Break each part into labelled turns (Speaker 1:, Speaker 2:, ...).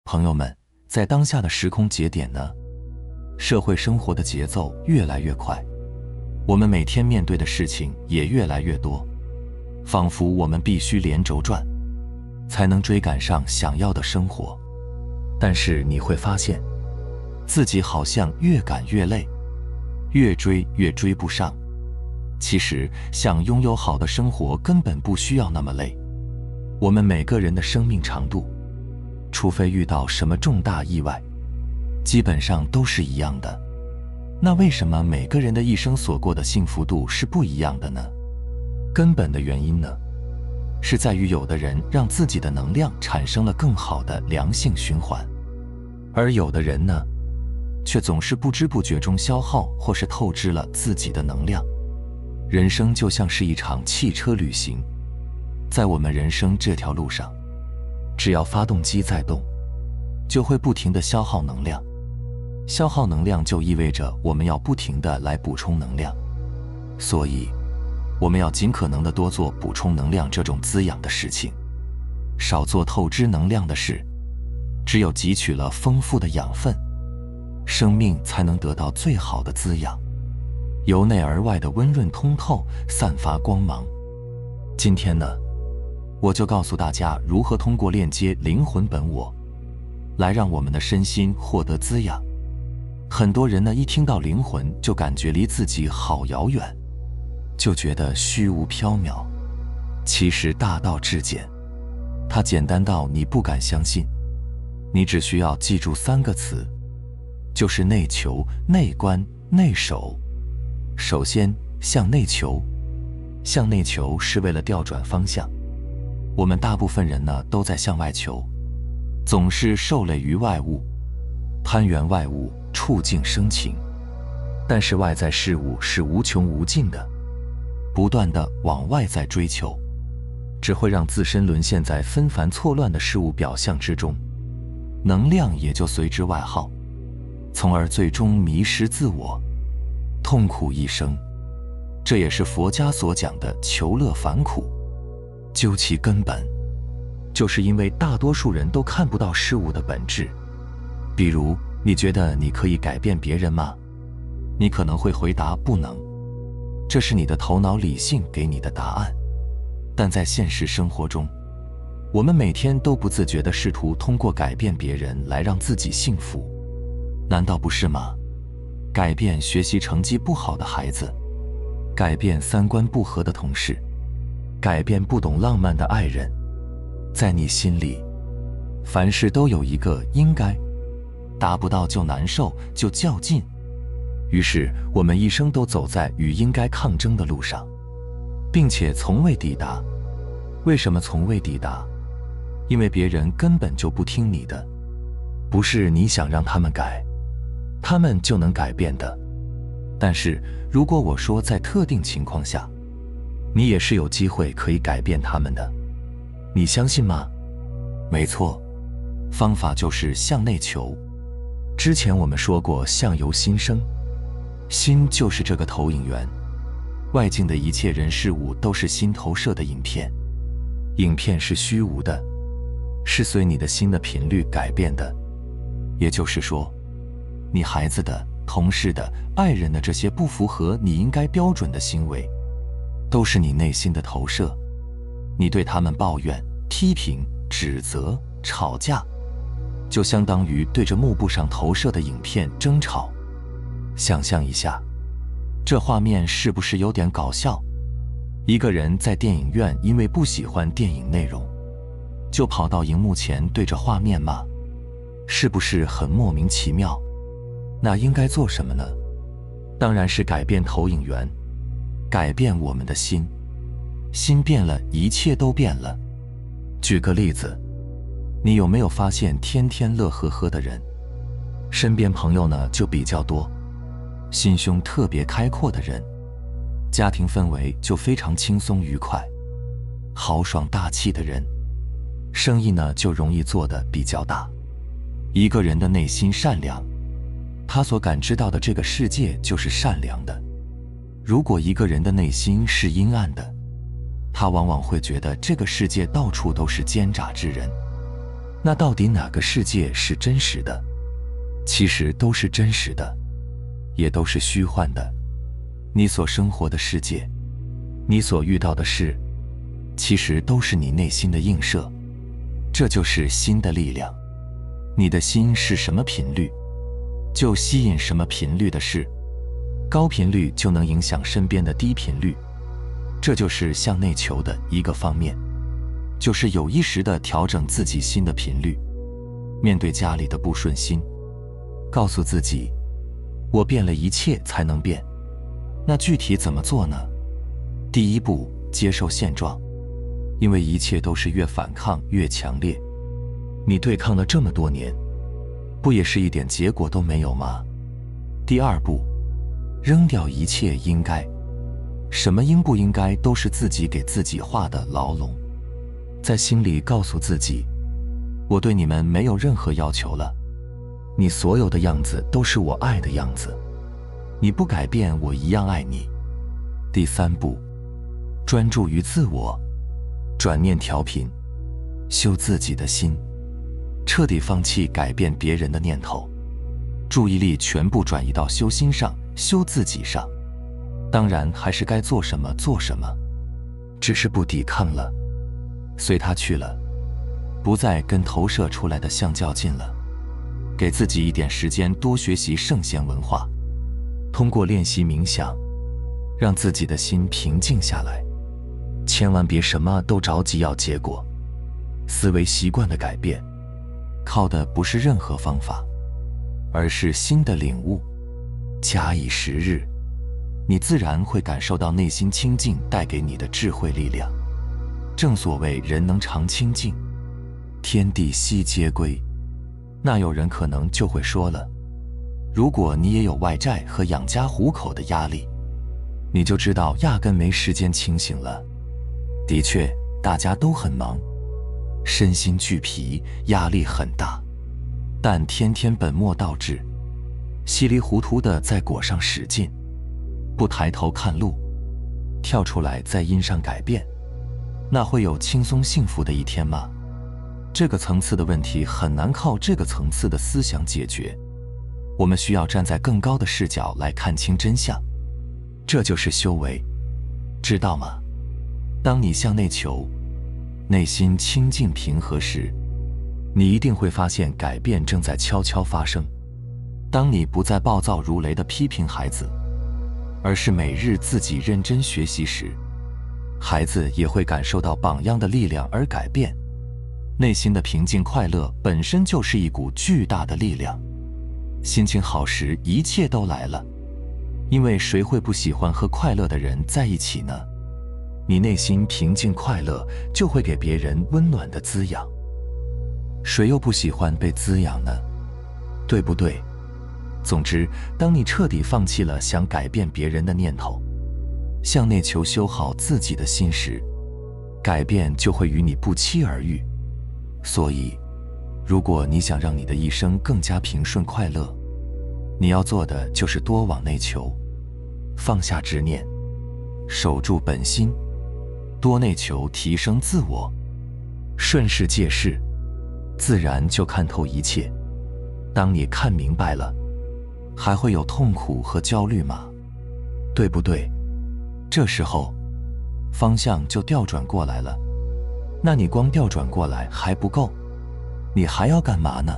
Speaker 1: 朋友们，在当下的时空节点呢，社会生活的节奏越来越快，我们每天面对的事情也越来越多，仿佛我们必须连轴转，才能追赶上想要的生活。但是你会发现，自己好像越赶越累，越追越追不上。其实，想拥有好的生活根本不需要那么累。我们每个人的生命长度，除非遇到什么重大意外，基本上都是一样的。那为什么每个人的一生所过的幸福度是不一样的呢？根本的原因呢，是在于有的人让自己的能量产生了更好的良性循环，而有的人呢，却总是不知不觉中消耗或是透支了自己的能量。人生就像是一场汽车旅行，在我们人生这条路上，只要发动机在动，就会不停地消耗能量。消耗能量就意味着我们要不停地来补充能量，所以我们要尽可能地多做补充能量这种滋养的事情，少做透支能量的事。只有汲取了丰富的养分，生命才能得到最好的滋养，由内而外的温润通透，散发光芒。今天呢，我就告诉大家如何通过链接灵魂本我，来让我们的身心获得滋养。很多人呢，一听到灵魂就感觉离自己好遥远，就觉得虚无缥缈。其实大道至简，它简单到你不敢相信。你只需要记住3个词，就是内求、内观、内守。首先，向内求。向内求是为了调转方向。我们大部分人呢，都在向外求，总是受累于外物，攀援外物，触境生情。但是外在事物是无穷无尽的，不断地往外在追求，只会让自身沦陷在纷繁错乱的事物表象之中，能量也就随之外耗，从而最终迷失自我，痛苦一生。这也是佛家所讲的求乐反苦。究其根本，就是因为大多数人都看不到事物的本质。比如，你觉得你可以改变别人吗？你可能会回答不能，这是你的头脑理性给你的答案。但在现实生活中，我们每天都不自觉地试图通过改变别人来让自己幸福，难道不是吗？改变学习成绩不好的孩子，改变三观不合的同事，改变不懂浪漫的爱人。在你心里，凡事都有一个应该，达不到就难受，就较劲。于是我们一生都走在与应该抗争的路上，并且从未抵达。为什么从未抵达？因为别人根本就不听你的，不是你想让他们改，他们就能改变的。但是如果我说在特定情况下，你也是有机会可以改变他们的，你相信吗？没错，方法就是向内求。之前我们说过，相由心生，心就是这个投影源，外境的一切人事物都是心投射的影片，影片是虚无的，是随你的心的频率改变的。也就是说，你孩子的、同事的、爱人的这些不符合你应该标准的行为，都是你内心的投射。你对他们抱怨、批评、指责、吵架，就相当于对着幕布上投射的影片争吵。想象一下，这画面是不是有点搞笑？一个人在电影院因为不喜欢电影内容，就跑到荧幕前对着画面骂，是不是很莫名其妙？那应该做什么呢？当然是改变投影源，改变我们的心。心变了，一切都变了。举个例子，你有没有发现天天乐呵呵的人，身边朋友呢就比较多，心胸特别开阔的人，家庭氛围就非常轻松愉快，豪爽大气的人，生意呢就容易做得比较大。一个人的内心善良，他所感知到的这个世界就是善良的。如果一个人的内心是阴暗的，他往往会觉得这个世界到处都是奸诈之人。那到底哪个世界是真实的？其实都是真实的，也都是虚幻的。你所生活的世界，你所遇到的事，其实都是你内心的映射。这就是心的力量。你的心是什么频率，就吸引什么频率的事。高频率就能影响身边的低频率。这就是向内求的一个方面，就是有意识地调整自己心的频率。面对家里的不顺心，告诉自己，我变了，一切才能变。那具体怎么做呢？第一步，接受现状，因为一切都是越反抗越强烈。你对抗了这么多年，不也是一点结果都没有吗？第二步，扔掉一切应该，什么应不应该都是自己给自己画的牢笼。在心里告诉自己，我对你们没有任何要求了，你所有的样子都是我爱的样子，你不改变，我一样爱你。第三步，专注于自我，转念调频，修自己的心，彻底放弃改变别人的念头，注意力全部转移到修心上，修自己上。当然还是该做什么做什么，只是不抵抗了，随他去了，不再跟投射出来的相较劲了。给自己一点时间，多学习圣贤文化，通过练习冥想，让自己的心平静下来。千万别什么都着急要结果。思维习惯的改变，靠的不是任何方法，而是心的领悟。假以时日，你自然会感受到内心清净带给你的智慧力量。正所谓人能常清净，天地悉皆归。那有人可能就会说了，如果你也有外债和养家糊口的压力，你就知道压根没时间清醒了。的确，大家都很忙，身心俱疲，压力很大，但天天本末倒置，稀里糊涂的在果上使劲，不抬头看路，跳出来在因上改变，那会有轻松幸福的一天吗？这个层次的问题很难靠这个层次的思想解决，我们需要站在更高的视角来看清真相，这就是修为，知道吗？当你向内求，内心清净平和时，你一定会发现改变正在悄悄发生。当你不再暴躁如雷地批评孩子，而是每日自己认真学习时，孩子也会感受到榜样的力量而改变。内心的平静快乐本身就是一股巨大的力量，心情好时一切都来了，因为谁会不喜欢和快乐的人在一起呢？你内心平静快乐，就会给别人温暖的滋养，谁又不喜欢被滋养呢？对不对？总之，当你彻底放弃了想改变别人的念头，向内求修好自己的心时，改变就会与你不期而遇。所以，如果你想让你的一生更加平顺快乐，你要做的就是多往内求，放下执念，守住本心，多内求提升自我，顺势借势，自然就看透一切。当你看明白了，还会有痛苦和焦虑吗？对不对？这时候，方向就调转过来了。那你光调转过来还不够，你还要干嘛呢？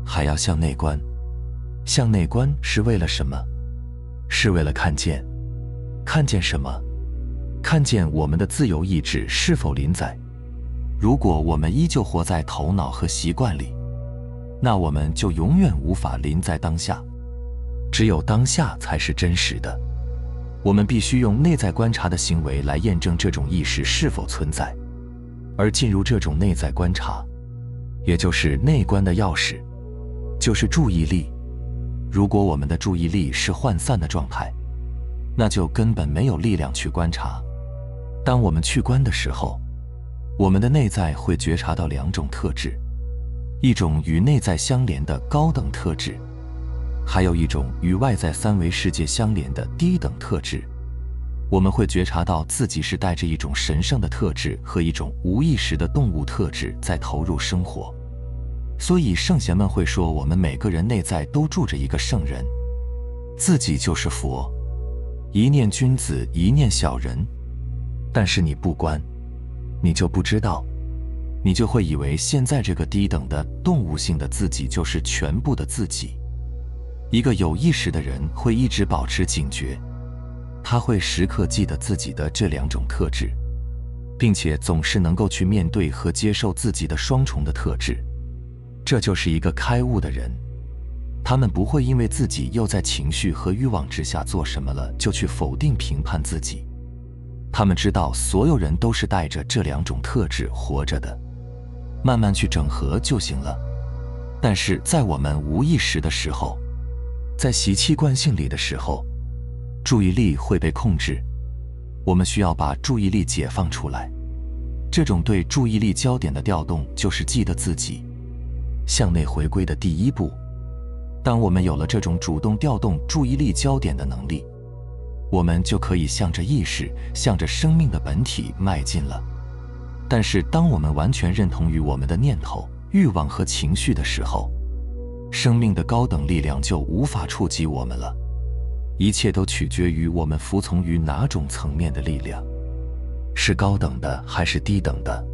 Speaker 1: 还要向内观。向内观是为了什么？是为了看见。看见什么？看见我们的自由意志是否临在。如果我们依旧活在头脑和习惯里，那我们就永远无法临在当下。只有当下才是真实的。我们必须用内在观察的行为来验证这种意识是否存在。而进入这种内在观察，也就是内观的钥匙，就是注意力。如果我们的注意力是涣散的状态，那就根本没有力量去观察。当我们去观的时候，我们的内在会觉察到两种特质，一种与内在相连的高等特质，还有一种与外在三维世界相连的低等特质。我们会觉察到自己是带着一种神圣的特质和一种无意识的动物特质在投入生活。所以圣贤们会说，我们每个人内在都住着一个圣人，自己就是佛，一念君子，一念小人。但是你不观，你就不知道，你就会以为现在这个低等的动物性的自己就是全部的自己。一个有意识的人会一直保持警觉，他会时刻记得自己的这两种特质，并且总是能够去面对和接受自己的双重的特质。这就是一个开悟的人，他们不会因为自己又在情绪和欲望之下做什么了，就去否定评判自己。他们知道所有人都是带着这两种特质活着的，慢慢去整合就行了。但是在我们无意识的时候，在习气惯性里的时候，注意力会被控制，我们需要把注意力解放出来。这种对注意力焦点的调动，就是记得自己向内回归的第一步。当我们有了这种主动调动注意力焦点的能力，我们就可以向着意识，向着生命的本体迈进了。但是当我们完全认同于我们的念头、欲望和情绪的时候，生命的高等力量就无法触及我们了。一切都取决于我们服从于哪种层面的力量，是高等的还是低等的。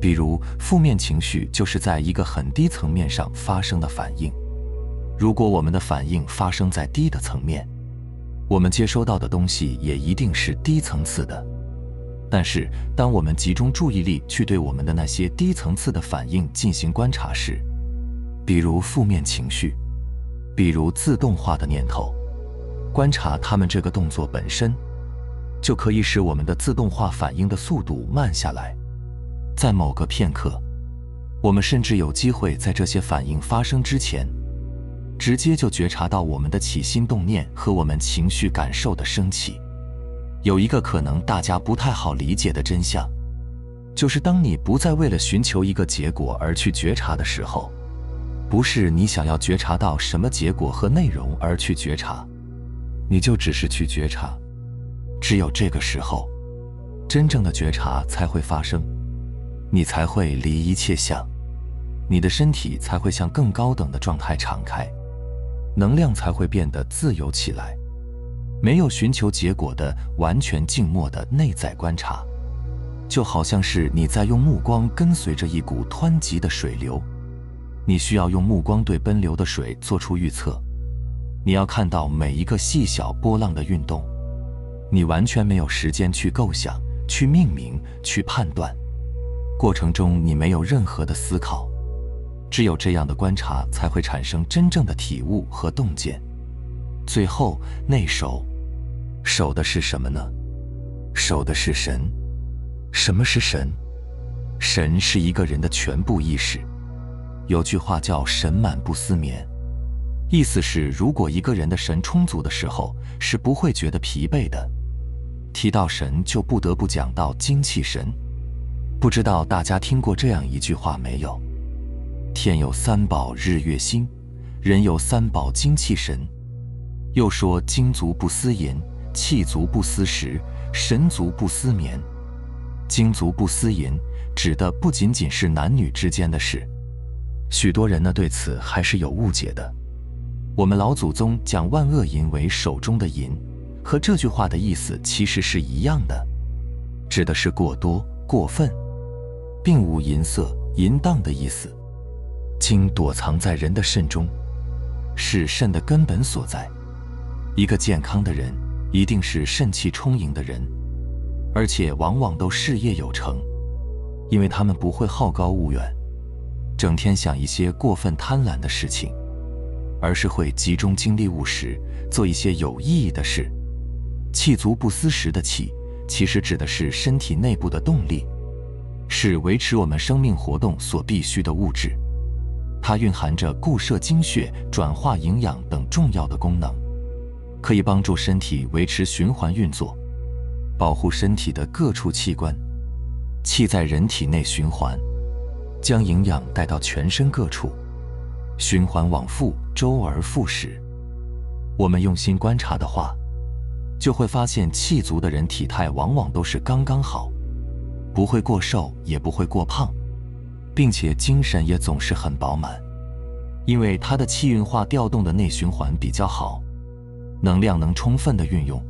Speaker 1: 比如负面情绪就是在一个很低层面上发生的反应，如果我们的反应发生在低的层面，我们接收到的东西也一定是低层次的。但是当我们集中注意力去对我们的那些低层次的反应进行观察时，比如负面情绪，比如自动化的念头，观察它们这个动作本身，就可以使我们的自动化反应的速度慢下来。在某个片刻，我们甚至有机会在这些反应发生之前，直接就觉察到我们的起心动念和我们情绪感受的升起。有一个可能大家不太好理解的真相，就是当你不再为了寻求一个结果而去觉察的时候，不是你想要觉察到什么结果和内容而去觉察，你就只是去觉察。只有这个时候，真正的觉察才会发生，你才会离一切相，你的身体才会向更高等的状态敞开，能量才会变得自由起来。没有寻求结果的完全静默的内在观察，就好像是你在用目光跟随着一股湍急的水流。你需要用目光对奔流的水做出预测，你要看到每一个细小波浪的运动。你完全没有时间去构想、去命名、去判断，过程中你没有任何的思考。只有这样的观察才会产生真正的体悟和洞见。最后内守，守的是什么呢？守的是神。什么是神？神是一个人的全部意识。有句话叫神满不思眠，意思是如果一个人的神充足的时候，是不会觉得疲惫的。提到神，就不得不讲到精气神。不知道大家听过这样一句话没有？天有三宝日月星，人有三宝精气神。又说精足不思淫，气足不思食，神足不思眠。精足不思淫指的不仅仅是男女之间的事，许多人呢对此还是有误解的。我们老祖宗讲万恶淫为手中的淫，和这句话的意思其实是一样的，指的是过多、过分，并无淫色、淫荡的意思。精躲藏在人的肾中，是肾的根本所在。一个健康的人一定是肾气充盈的人，而且往往都事业有成，因为他们不会好高骛远，整天想一些过分贪婪的事情，而是会集中精力务实，做一些有意义的事。气足不思食的气，其实指的是身体内部的动力，是维持我们生命活动所必需的物质。它蕴含着固摄精血、转化营养等重要的功能，可以帮助身体维持循环运作，保护身体的各处器官。气在人体内循环，将营养带到全身各处，循环往复，周而复始。我们用心观察的话，就会发现气足的人体态往往都是刚刚好，不会过瘦，也不会过胖。并且精神也总是很饱满，因为它的气运化调动的内循环比较好，能量能充分的运用。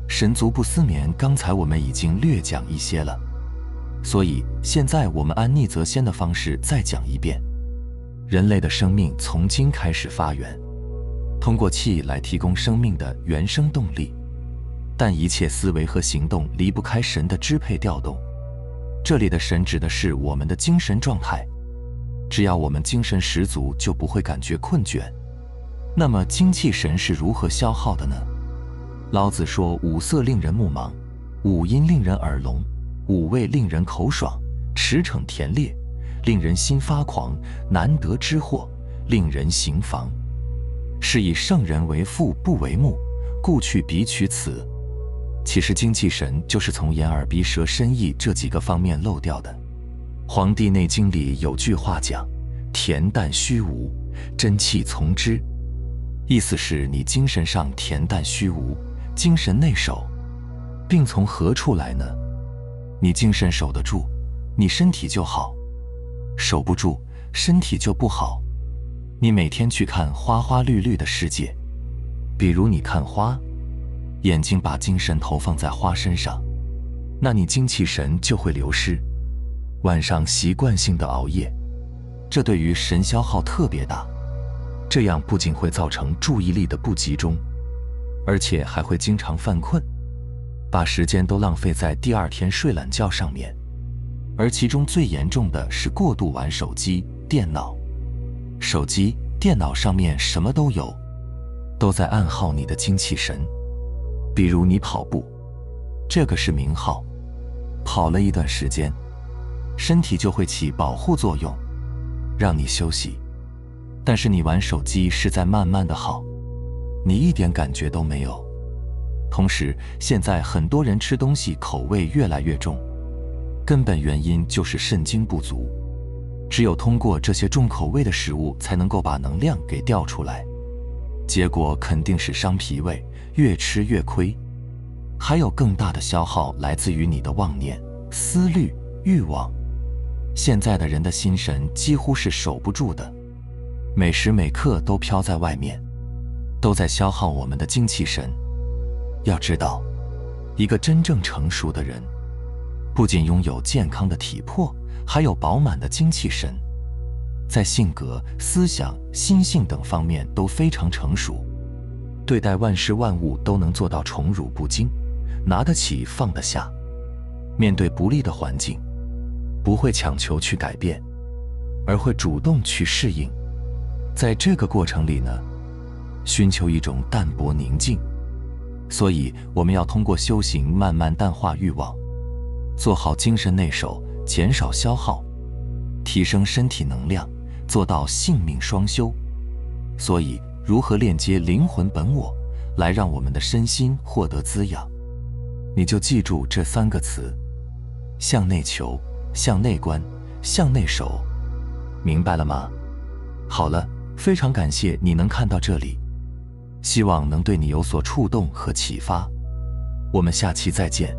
Speaker 1: 神足不思眠，刚才我们已经略讲一些了，所以现在我们按逆则先的方式再讲一遍。人类的生命从精开始发源，通过气来提供生命的原生动力，但一切思维和行动离不开神的支配调动。这里的神指的是我们的精神状态，只要我们精神十足，就不会感觉困倦。那么精气神是如何消耗的呢？老子说，五色令人目盲，五音令人耳聋，五味令人口爽，驰骋田猎，令人心发狂，难得之货，令人行妨。是以圣人为腹不为目，故去彼取此。其实精气神就是从眼耳鼻舌身意这几个方面漏掉的。《黄帝内经》里有句话讲，恬淡虚无，真气从之。意思是你精神上恬淡虚无，精神内守，并从何处来呢？你精神守得住，你身体就好；守不住，身体就不好。你每天去看花花绿绿的世界，比如你看花，眼睛把精神投放在花身上，那你精气神就会流失。晚上习惯性的熬夜，这对于神消耗特别大。这样不仅会造成注意力的不集中，而且还会经常犯困，把时间都浪费在第二天睡懒觉上面。而其中最严重的是过度玩手机、电脑。手机、电脑上面什么都有，都在暗耗你的精气神。比如你跑步，这个是明耗，跑了一段时间，身体就会起保护作用，让你休息。但是你玩手机是在慢慢的耗，你一点感觉都没有。同时，现在很多人吃东西口味越来越重，根本原因就是肾精不足。只有通过这些重口味的食物，才能够把能量给调出来，结果肯定是伤脾胃，越吃越亏。还有更大的消耗来自于你的妄念、思虑、欲望。现在的人的心神几乎是守不住的，每时每刻都飘在外面，都在消耗我们的精气神。要知道，一个真正成熟的人，不仅拥有健康的体魄，还有饱满的精气神，在性格、思想、心性等方面都非常成熟，对待万事万物都能做到宠辱不惊，拿得起放得下。面对不利的环境，不会强求去改变，而会主动去适应。在这个过程里呢，寻求一种淡泊宁静。所以我们要通过修行慢慢淡化欲望，做好精神内守，减少消耗，提升身体能量，做到性命双修。所以如何链接灵魂本我，来让我们的身心获得滋养，你就记住这3个词：向内求，向内观，向内守。明白了吗？好了，非常感谢你能看到这里，希望能对你有所触动和启发。我们下期再见。